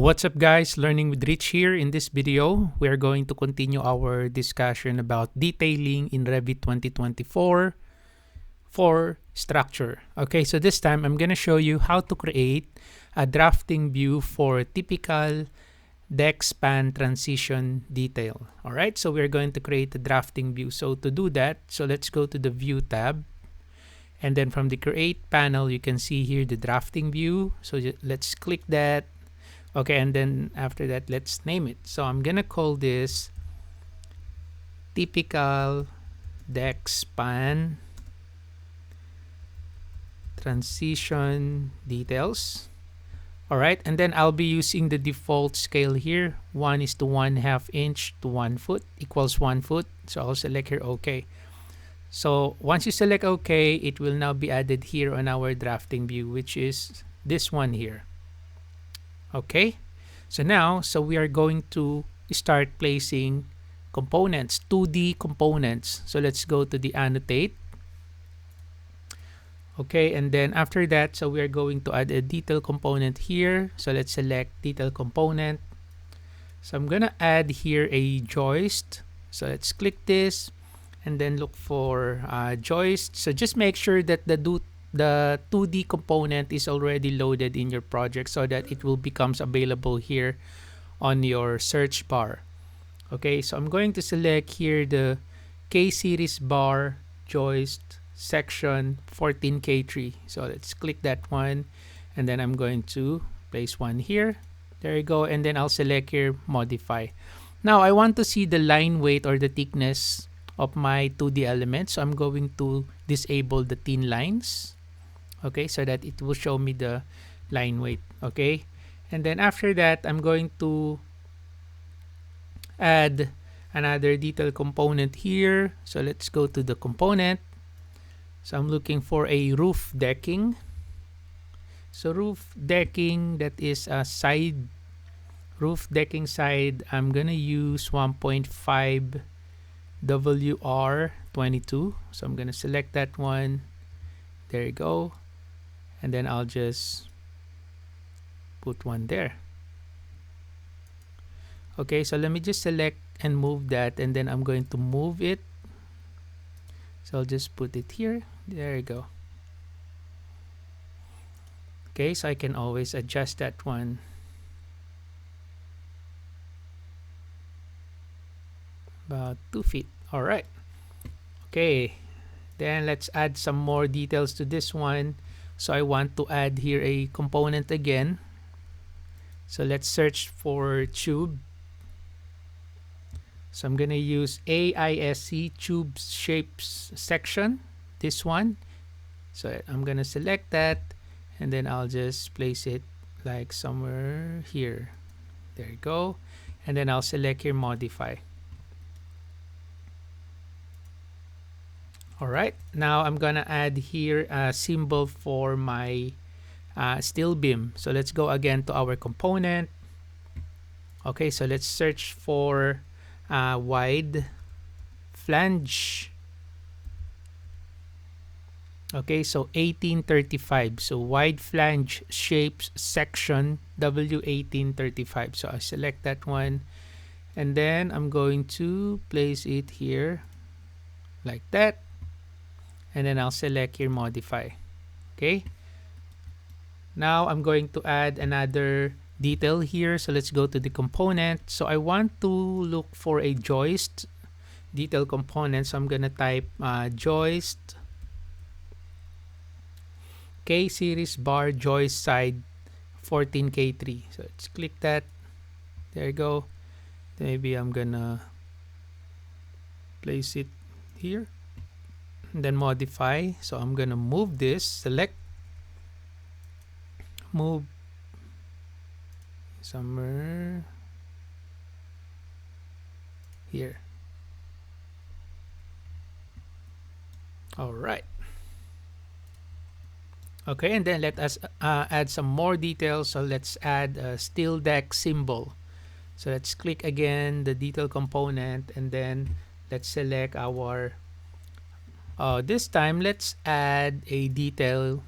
What's up guys, Learning with Rich here. In this video, we are going to continue our discussion about detailing in Revit 2024 for structure. Okay, so this time I'm going to show you how to create a drafting view for typical deck span transition detail. Alright, so we're going to create a drafting view. So to do that, so let's go to the View tab. And then from the Create panel, you can see here the drafting view. So let's click that. Okay, and then after that, let's name it. So I'm gonna call this typical deck span transition details. All right, and then I'll be using the default scale here. 1:1/2 inch to 1 foot equals 1 foot. So I'll select here OK. So once you select OK, it will now be added here on our drafting view, which is this one here. Okay, so now, we are going to start placing components, 2D components. So let's go to the annotate. Okay, and then after that, so we are going to add a detail component here. So let's select detail component. So I'm gonna add here a joist. So let's click this and then look for joist. So just make sure that the 2D component is already loaded in your project so that it will becomes available here on your search bar. Okay, so I'm going to select here the K-series bar joist section 14K3. So let's click that one, and then I'm going to place one here. There you go, and then I'll select here modify. Now I want to see the line weight or the thickness of my 2D elements, so I'm going to disable the thin lines. Okay, so that it will show me the line weight. Okay, and then after that, I'm going to add another detail component here. So let's go to the component. So I'm looking for a roof decking. So roof decking, that is a side roof decking side. I'm gonna use 1.5 WR22. So I'm gonna select that one. There you go. And then I'll just put one there. Okay, so let me just select and move that, and then I'm going to move it. So I'll just put it here. There you go. Okay, so I can always adjust that one. About 2 feet. All right. Okay, then let's add some more details to this one. So I want to add here a component again. So let's search for tube. So I'm gonna use AISC tube shapes section, this one. So I'm gonna select that, and then I'll just place it like somewhere here. There you go. And then I'll select here modify. All right, now I'm gonna add here a symbol for my steel beam. So let's go again to our component. Okay, so let's search for wide flange. Okay, so 1835. So wide flange shapes section W1835. So I select that one, and then I'm going to place it here like that. And then I'll select here modify. Okay, now I'm going to add another detail here. So let's go to the component. So I want to look for a joist detail component. So I'm gonna type joist K series bar joist side 14K3. So let's click that. There you go. Maybe I'm gonna place it here. And then modify. So I'm gonna move this, select, move somewhere here. All right. Okay, and then let us add some more details. So let's add a steel deck symbol. So let's click again the detail component, and then let's select our this time let's add a detail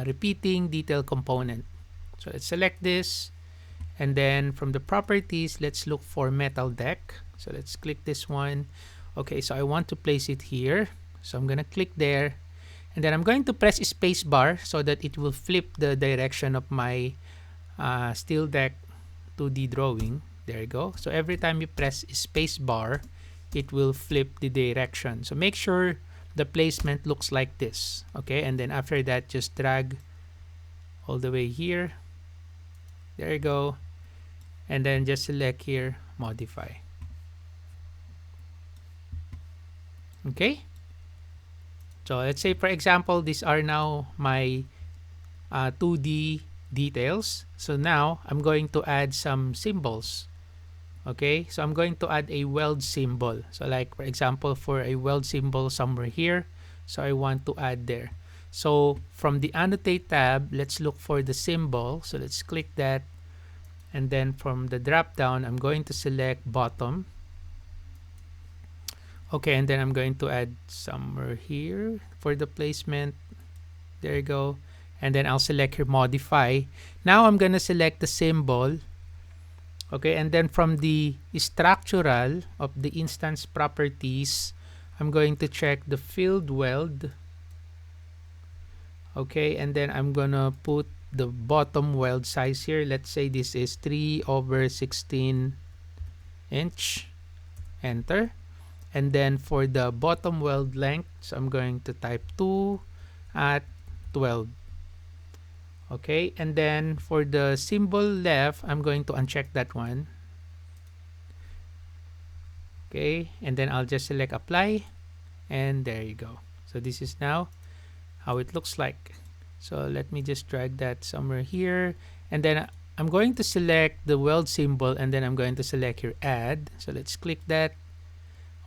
repeating detail component. So let's select this, And then from the properties, let's look for metal deck. So let's click this one. Okay, so I want to place it here. So I'm gonna click there. And then I'm going to press space bar so that it will flip the direction of my steel deck 2D drawing. There you go. So every time you press space bar, it will flip the direction. So make sure the placement looks like this. Okay, and then after that, just drag all the way here. There you go. And then just select here, modify. Okay. So let's say, for example, these are now my 2D details. So now I'm going to add some symbols. Okay, so I'm going to add a weld symbol. So like, for example, for a weld symbol somewhere here, so I want to add there. So from the annotate tab, let's look for the symbol. So let's click that. And then from the drop down, I'm going to select bottom. Okay, and then I'm going to add somewhere here for the placement. There you go. And then I'll select here, modify. Now I'm going to select the symbol. Okay, and then from the structural of the instance properties, I'm going to check the field weld. Okay, and then I'm going to put the bottom weld size here. Let's say this is 3/16 inch. Enter. And then for the bottom weld length, so I'm going to type 2 at 12. Okay, and then for the symbol left, I'm going to uncheck that one. Okay, and then I'll just select apply, and there you go. So this is now how it looks like. So let me just drag that somewhere here, and then I'm going to select the weld symbol, and then I'm going to select here add. So let's click that.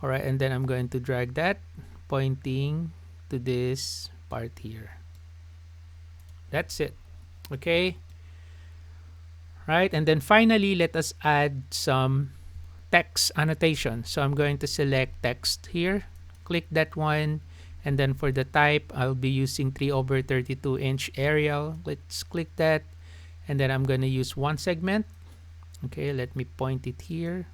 All right, and then I'm going to drag that pointing to this part here. That's it. Okay, right, and then finally let us add some text annotation. So I'm going to select text here, click that one, and then for the type, I'll be using 3/32 inch Arial. Let's click that, and then I'm going to use one segment. Okay, let me point it here.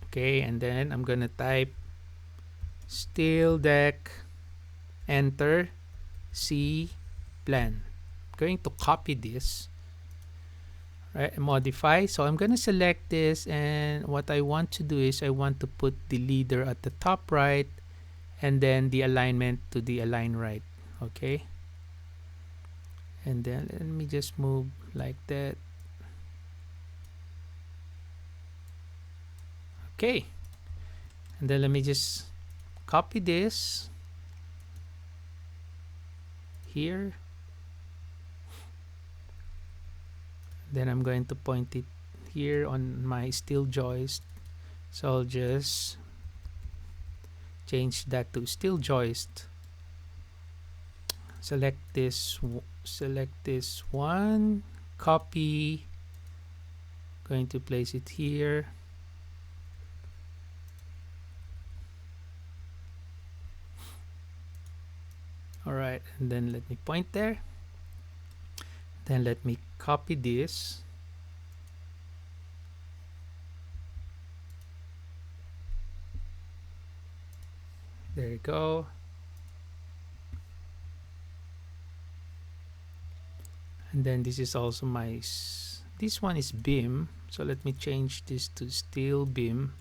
Okay, and then I'm going to type steel deck, enter, C plan. I'm going to copy this, right, and modify. So I'm going to select this, and what I want to do is I want to put the leader at the top right, and then the alignment to the align right. Okay, and then let me just move like that. Okay, and then let me just copy this here. Then I'm going to point it here on my steel joist. So I'll just change that to steel joist. Select this one, copy, going to place it here. All right, and then let me point there. Then let me copy this. There you go. And then this is also my, this one is beam. So let me change this to steel beam.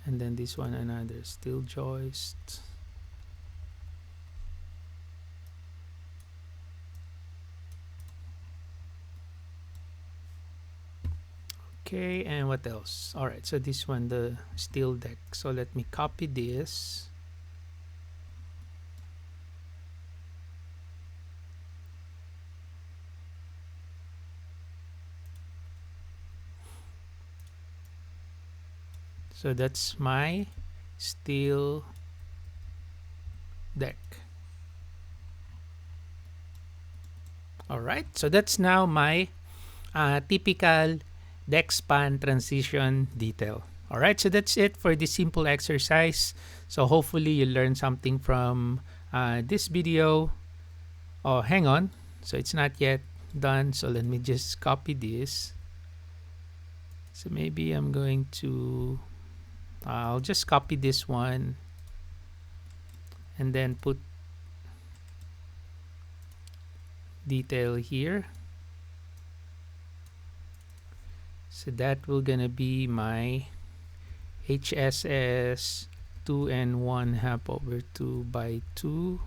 And then this one, another steel joist. Okay, and what else? All right, so this one, the steel deck. So let me copy this. So that's my steel deck. All right, so that's now my typical deck span transition detail. All right, so that's it for this simple exercise. So hopefully you learned something from This video, oh, hang on. So it's not yet done. So let me just copy this. So maybe I'm going to, I'll just copy this one and then put detail here. So that will gonna be my HSS 2 and 1 half over 2 by 2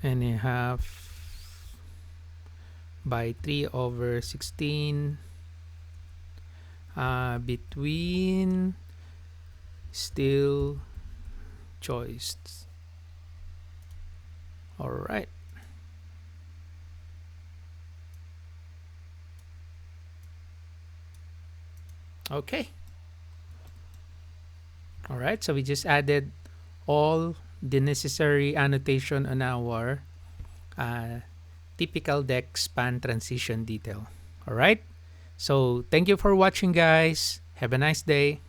and a half by 3 over 16 between still choice. All right. Okay. All right. So we just added all the necessary annotation on our typical deck span transition detail. All right. So thank you for watching, guys. Have a nice day.